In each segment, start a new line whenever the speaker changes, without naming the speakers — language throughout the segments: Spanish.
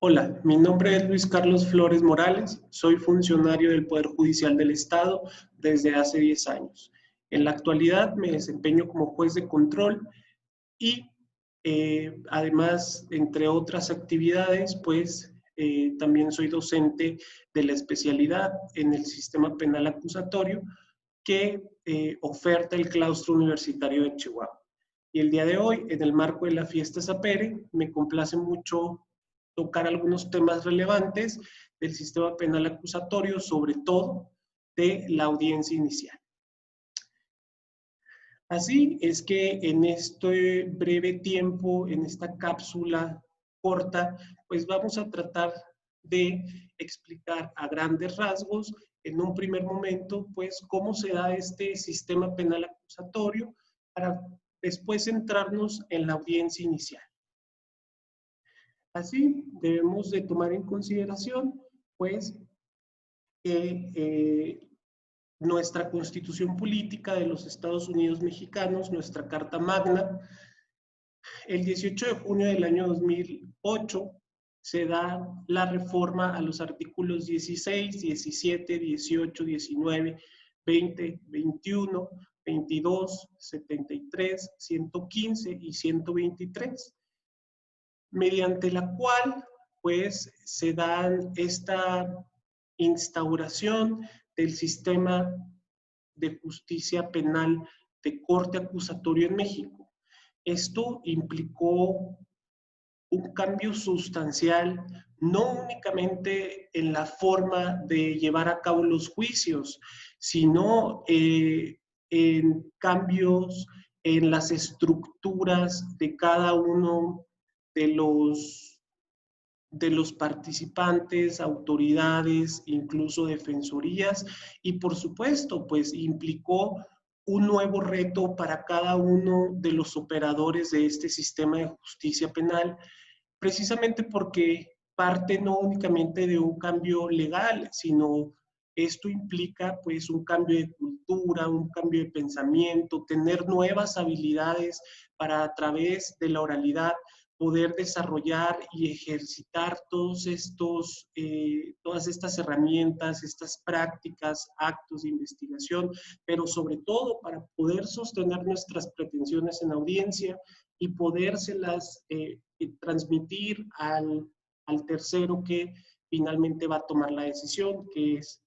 Hola, mi nombre es Luis Carlos Flores Morales, soy funcionario del Poder Judicial del Estado desde hace 10 años. En la actualidad me desempeño como juez de control y además, entre otras actividades, también soy docente de la especialidad en el sistema penal acusatorio que oferta el claustro universitario de Chihuahua. Y el día de hoy, en el marco de la fiesta Sapere, me complace mucho tocar algunos temas relevantes del sistema penal acusatorio, sobre todo de la audiencia inicial. Así es que en este breve tiempo, en esta cápsula corta, pues vamos a tratar de explicar a grandes rasgos, en un primer momento, pues cómo se da este sistema penal acusatorio para después centrarnos en la audiencia inicial. Así, debemos de tomar en consideración, pues, que nuestra Constitución Política de los Estados Unidos Mexicanos, nuestra Carta Magna, el 18 de junio del año 2008 se da la reforma a los artículos 16, 17, 18, 19, 20, 21, 22, 73, 115 y 123, mediante la cual pues se da esta instauración del sistema de justicia penal de corte acusatorio en México. Esto implicó un cambio sustancial, no únicamente en la forma de llevar a cabo los juicios, sino en cambios en las estructuras de cada uno de los participantes, autoridades, incluso defensorías, y por supuesto, pues implicó un nuevo reto para cada uno de los operadores de este sistema de justicia penal, precisamente porque parte no únicamente de un cambio legal, sino esto implica pues un cambio de cultura, un cambio de pensamiento, tener nuevas habilidades para a través de la oralidad poder desarrollar y ejercitar todas estas herramientas, estas prácticas, actos de investigación, pero sobre todo para poder sostener nuestras pretensiones en audiencia y podérselas transmitir al tercero que finalmente va a tomar la decisión, que es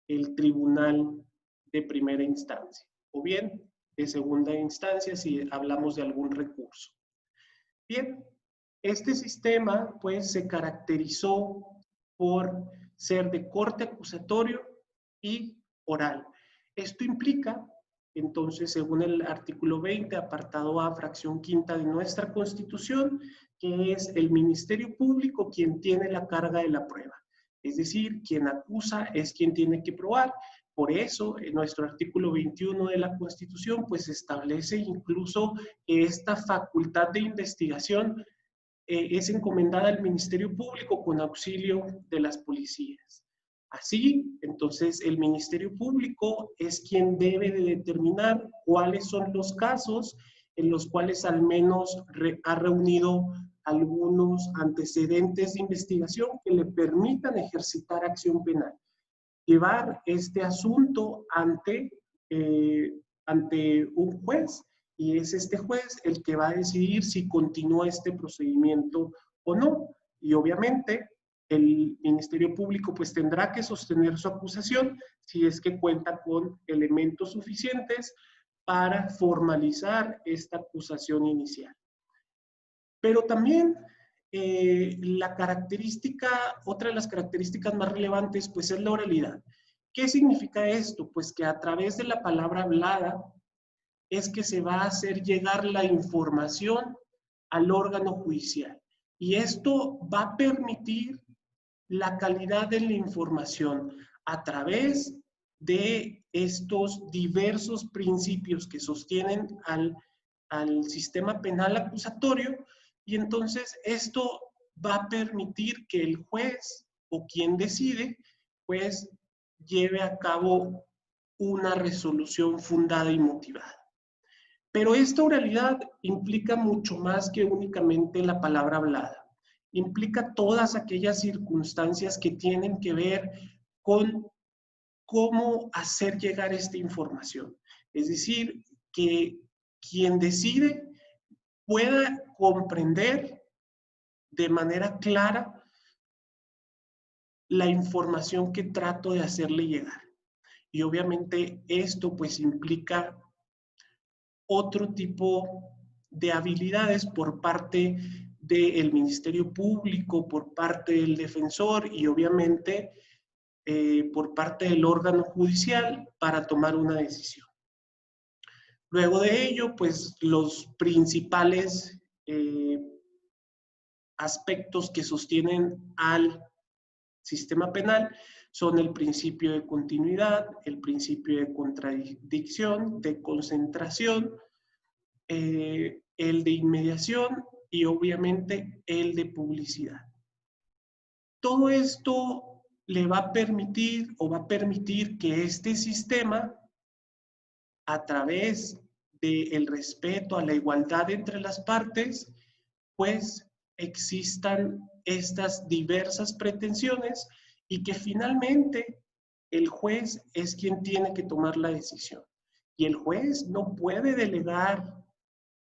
el tribunal de primera instancia, o bien de segunda instancia si hablamos de algún recurso. Bien, este sistema pues se caracterizó por ser de corte acusatorio y oral. Esto implica, entonces, según el artículo 20, apartado A, fracción quinta de nuestra Constitución, que es el Ministerio Público quien tiene la carga de la prueba. Es decir, quien acusa es quien tiene que probar. Por eso, en nuestro artículo 21 de la Constitución, pues establece incluso que esta facultad de investigación es encomendada al Ministerio Público con auxilio de las policías. Así, entonces, el Ministerio Público es quien debe de determinar cuáles son los casos en los cuales al menos ha reunido algunos antecedentes de investigación que le permitan ejercitar acción penal. Llevar este asunto ante un juez, y es este juez el que va a decidir si continúa este procedimiento o no. Y obviamente el Ministerio Público pues tendrá que sostener su acusación si es que cuenta con elementos suficientes para formalizar esta acusación inicial. Pero también otra de las características más relevantes pues es la oralidad. ¿Qué significa esto? Pues que a través de la palabra hablada es que se va a hacer llegar la información al órgano judicial. Y esto va a permitir la calidad de la información a través de estos diversos principios que sostienen al sistema penal acusatorio, y entonces esto va a permitir que el juez o quien decide, pues lleve a cabo una resolución fundada y motivada. Pero esta oralidad implica mucho más que únicamente la palabra hablada. implica todas aquellas circunstancias que tienen que ver con cómo hacer llegar esta información. Es decir, que quien decide pueda comprender de manera clara la información que trato de hacerle llegar. Y obviamente esto pues implica otro tipo de habilidades por parte del Ministerio Público, por parte del defensor y obviamente por parte del órgano judicial para tomar una decisión. Luego de ello, pues los principales aspectos que sostienen al sistema penal son el principio de continuidad, el principio de contradicción, de concentración, el de inmediación y obviamente el de publicidad. Todo esto le va a permitir o va a permitir que este sistema, a través del respeto a la igualdad entre las partes, pues existan estas diversas pretensiones y que finalmente el juez es quien tiene que tomar la decisión. Y el juez no puede delegar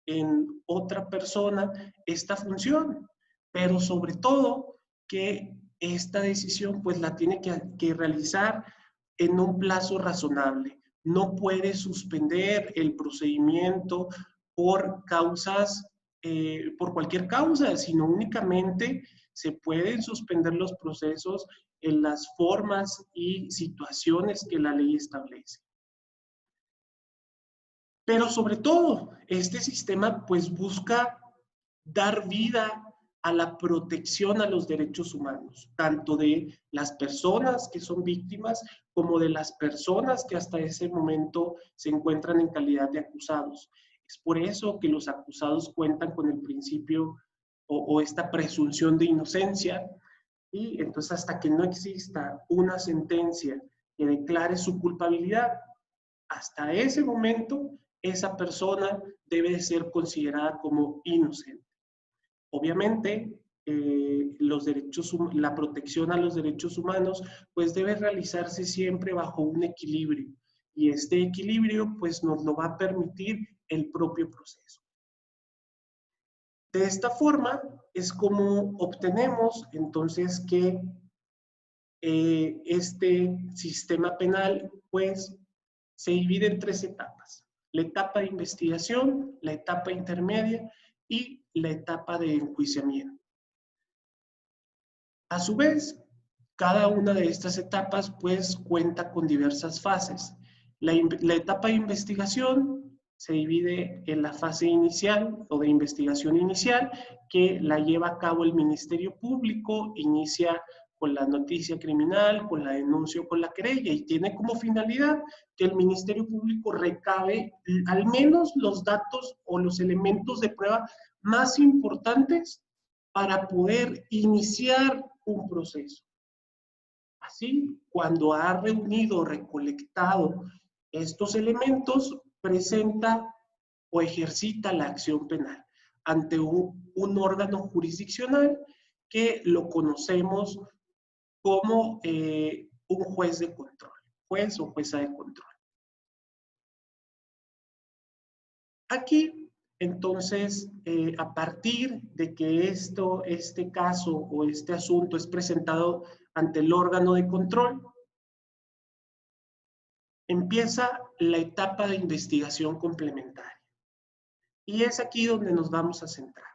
en otra persona esta función, pero sobre todo que esta decisión pues la tiene que realizar en un plazo razonable. No puede suspender el procedimiento por causas, por cualquier causa, sino únicamente se pueden suspender los procesos en las formas y situaciones que la ley establece. Pero sobre todo, este sistema pues busca dar vida a la protección a los derechos humanos, tanto de las personas que son víctimas como de las personas que hasta ese momento se encuentran en calidad de acusados. Es por eso que los acusados cuentan con el principio o esta presunción de inocencia, y entonces hasta que no exista una sentencia que declare su culpabilidad, hasta ese momento esa persona debe de ser considerada como inocente. Obviamente, la protección a los derechos humanos pues debe realizarse siempre bajo un equilibrio, y este equilibrio pues nos lo va a permitir el propio proceso. De esta forma es como obtenemos entonces que este sistema penal pues se divide en 3 etapas: la etapa de investigación, la etapa intermedia y la etapa de enjuiciamiento. A su vez, cada una de estas etapas pues cuenta con diversas fases. La etapa de investigación se divide en la fase inicial o de investigación inicial, que la lleva a cabo el Ministerio Público, inicia con la noticia criminal, con la denuncia o con la querella, y tiene como finalidad que el Ministerio Público recabe al menos los datos o los elementos de prueba más importantes para poder iniciar un proceso. Así, cuando ha reunido, recolectado estos elementos, presenta o ejercita la acción penal ante un órgano jurisdiccional que lo conocemos como un juez de control, juez o jueza de control. Aquí, entonces, a partir de que este caso o este asunto es presentado ante el órgano de control, empieza la etapa de investigación complementaria. Y es aquí donde nos vamos a centrar.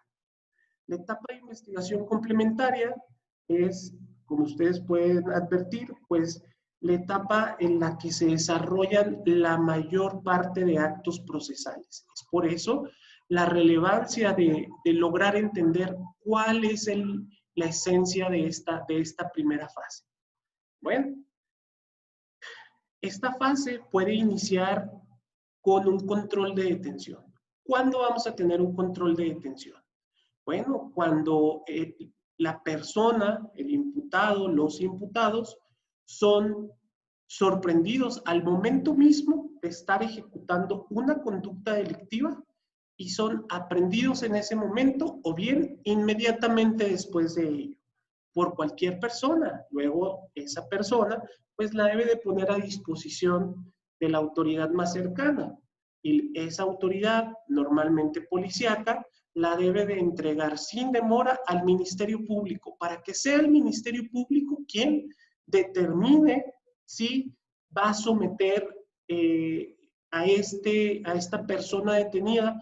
La etapa de investigación complementaria es, como ustedes pueden advertir, pues la etapa en la que se desarrollan la mayor parte de actos procesales. Es por eso la relevancia de lograr entender cuál es la esencia de esta primera fase. Bueno, esta fase puede iniciar con un control de detención. ¿Cuándo vamos a tener un control de detención? Bueno, cuando la persona, el imputado, los imputados, son sorprendidos al momento mismo de estar ejecutando una conducta delictiva y son aprendidos en ese momento o bien inmediatamente después de ello por cualquier persona. Luego esa persona pues la debe de poner a disposición de la autoridad más cercana y esa autoridad, normalmente policíaca, la debe de entregar sin demora al Ministerio Público para que sea el Ministerio Público quien determine si va a someter a esta persona detenida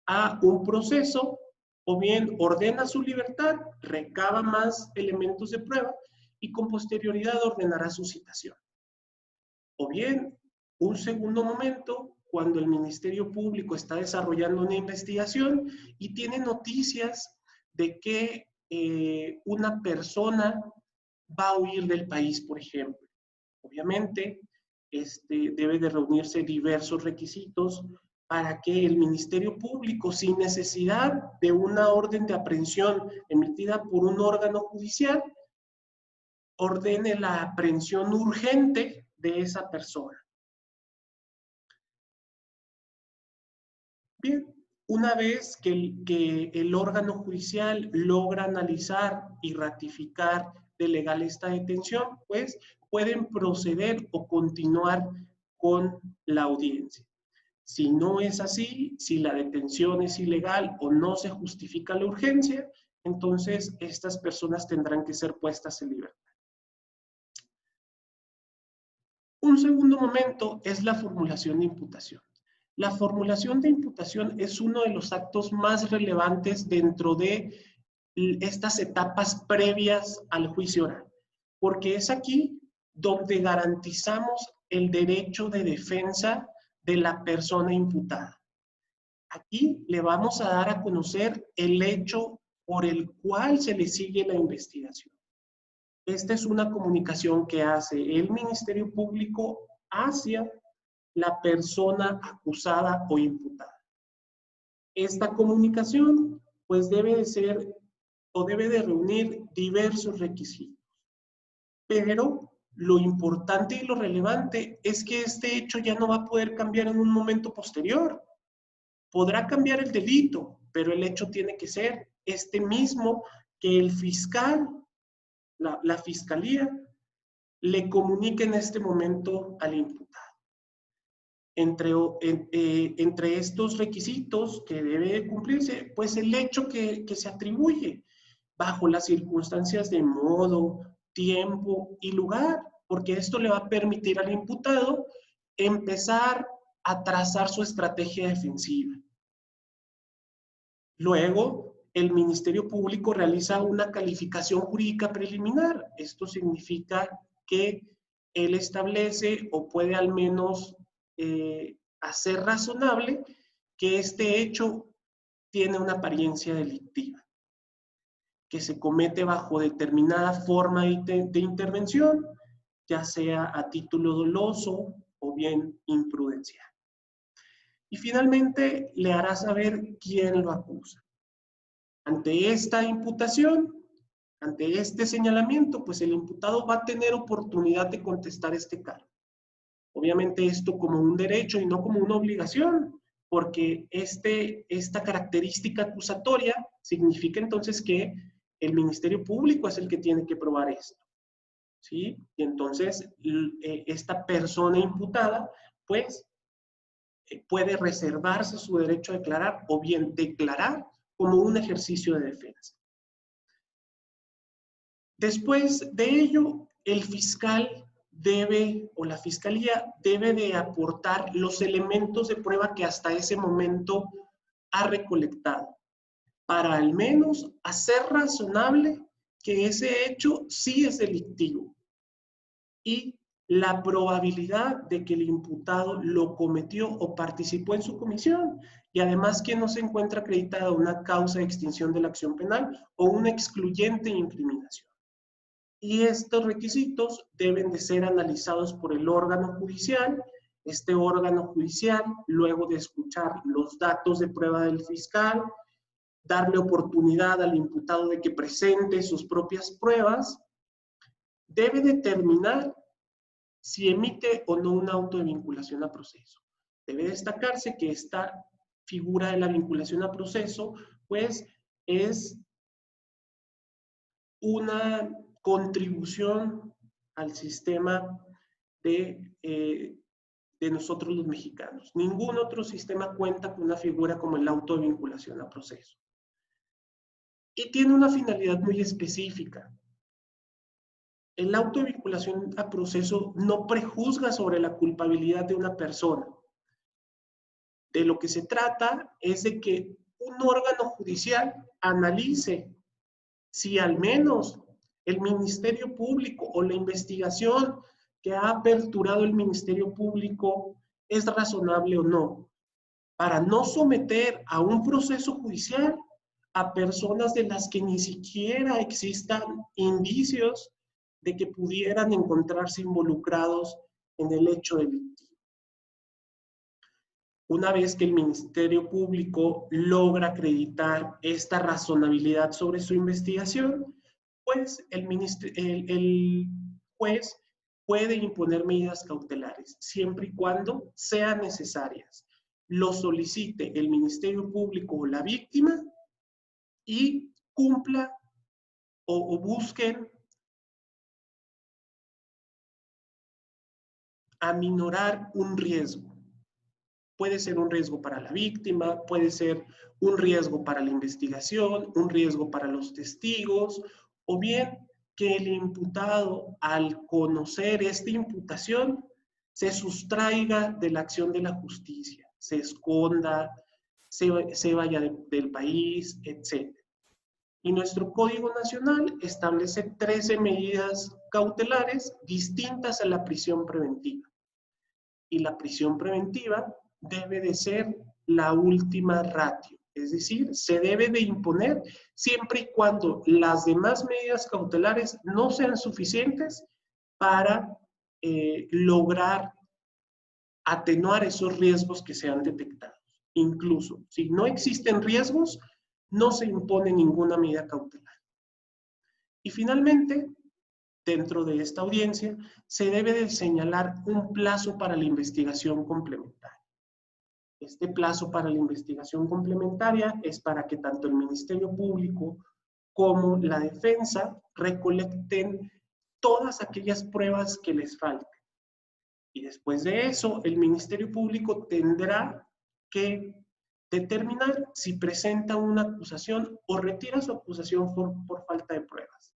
a un proceso o bien ordena su libertad, recaba más elementos de prueba y con posterioridad ordenará su citación. O bien, un segundo momento, cuando el Ministerio Público está desarrollando una investigación y tiene noticias de que una persona va a huir del país, por ejemplo. Obviamente, debe de reunirse diversos requisitos para que el Ministerio Público, sin necesidad de una orden de aprehensión emitida por un órgano judicial, ordene la aprehensión urgente de esa persona. Bien, una vez que el órgano judicial logra analizar y ratificar de legal esta detención, pues pueden proceder o continuar con la audiencia. Si no es así, si la detención es ilegal o no se justifica la urgencia, entonces estas personas tendrán que ser puestas en libertad. Un segundo momento es la formulación de imputación. La formulación de imputación es uno de los actos más relevantes dentro de estas etapas previas al juicio oral, porque es aquí donde garantizamos el derecho de defensa de la persona imputada. Aquí le vamos a dar a conocer el hecho por el cual se le sigue la investigación. Esta es una comunicación que hace el Ministerio Público hacia la persona acusada o imputada. Esta comunicación, pues debe de ser o debe de reunir diversos requisitos. Pero lo importante y lo relevante es que este hecho ya no va a poder cambiar en un momento posterior. Podrá cambiar el delito, pero el hecho tiene que ser este mismo que el fiscal, la fiscalía, le comunique en este momento al imputado. Entre estos requisitos que debe cumplirse, pues el hecho que se atribuye bajo las circunstancias de modo, tiempo y lugar, porque esto le va a permitir al imputado empezar a trazar su estrategia defensiva. Luego, el Ministerio Público realiza una calificación jurídica preliminar. Esto significa que él establece o puede al menos hacer razonable que este hecho tiene una apariencia delictiva, que se comete bajo determinada forma de intervención, ya sea a título doloso o bien imprudencial. Y finalmente le hará saber quién lo acusa. Ante esta imputación, ante este señalamiento, pues el imputado va a tener oportunidad de contestar este cargo. Obviamente esto como un derecho y no como una obligación, porque esta característica acusatoria significa entonces que el Ministerio Público es el que tiene que probar esto, ¿sí? Y entonces esta persona imputada, pues, puede reservarse su derecho a declarar o bien declarar como un ejercicio de defensa. Después de ello, el fiscal debe, o la fiscalía debe de aportar los elementos de prueba que hasta ese momento ha recolectado, para al menos hacer razonable que ese hecho sí es delictivo y la probabilidad de que el imputado lo cometió o participó en su comisión, y además que no se encuentra acreditada una causa de extinción de la acción penal o una excluyente incriminación. Y estos requisitos deben de ser analizados por el órgano judicial. Este órgano judicial, luego de escuchar los datos de prueba del fiscal, darle oportunidad al imputado de que presente sus propias pruebas, debe determinar si emite o no un auto de vinculación a proceso. Debe destacarse que esta figura de la vinculación a proceso, pues es una contribución al sistema de nosotros los mexicanos. Ningún otro sistema cuenta con una figura como el auto de vinculación a proceso. Y tiene una finalidad muy específica. El auto de vinculación a proceso no prejuzga sobre la culpabilidad de una persona. De lo que se trata es de que un órgano judicial analice si al menos el Ministerio Público o la investigación que ha aperturado el Ministerio Público es razonable o no, para no someter a un proceso judicial a personas de las que ni siquiera existan indicios de que pudieran encontrarse involucrados en el hecho delictivo. Una vez que el Ministerio Público logra acreditar esta razonabilidad sobre su investigación, pues el juez puede imponer medidas cautelares, siempre y cuando sean necesarias. Lo solicite el Ministerio Público o la víctima y cumpla o busquen aminorar un riesgo. Puede ser un riesgo para la víctima, puede ser un riesgo para la investigación, un riesgo para los testigos, o bien que el imputado, al conocer esta imputación, se sustraiga de la acción de la justicia, se esconda, se vaya del país, etc. Y nuestro Código Nacional establece 13 medidas cautelares distintas a la prisión preventiva. Y la prisión preventiva debe de ser la última ratio, es decir, se debe de imponer siempre y cuando las demás medidas cautelares no sean suficientes para lograr atenuar esos riesgos que se han detectado. Incluso si no existen riesgos, no se impone ninguna medida cautelar. Y finalmente, dentro de esta audiencia, se debe de señalar un plazo para la investigación complementaria. Este plazo para la investigación complementaria es para que tanto el Ministerio Público como la defensa recolecten todas aquellas pruebas que les falten. Y después de eso, el Ministerio Público tendrá que determinar si presenta una acusación o retira su acusación por falta de pruebas.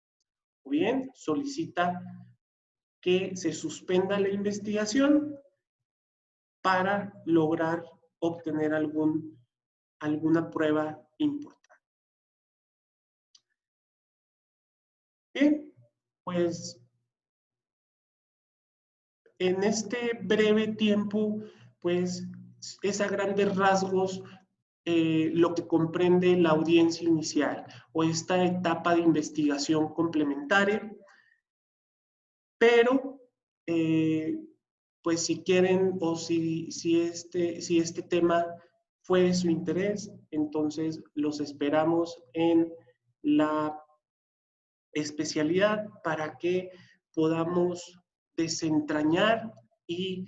O bien, solicita que se suspenda la investigación para lograr obtener alguna prueba importante. Bien, pues en este breve tiempo, pues es a grandes rasgos lo que comprende la audiencia inicial o esta etapa de investigación complementaria, pero pues si quieren o si este tema fue de su interés, entonces los esperamos en la especialidad para que podamos desentrañar y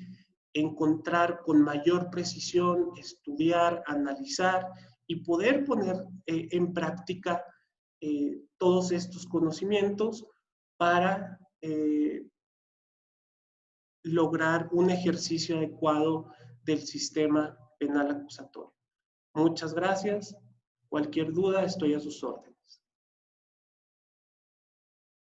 encontrar con mayor precisión, estudiar, analizar y poder poner en práctica todos estos conocimientos para lograr un ejercicio adecuado del sistema penal acusatorio. Muchas gracias. Cualquier duda, estoy a sus órdenes.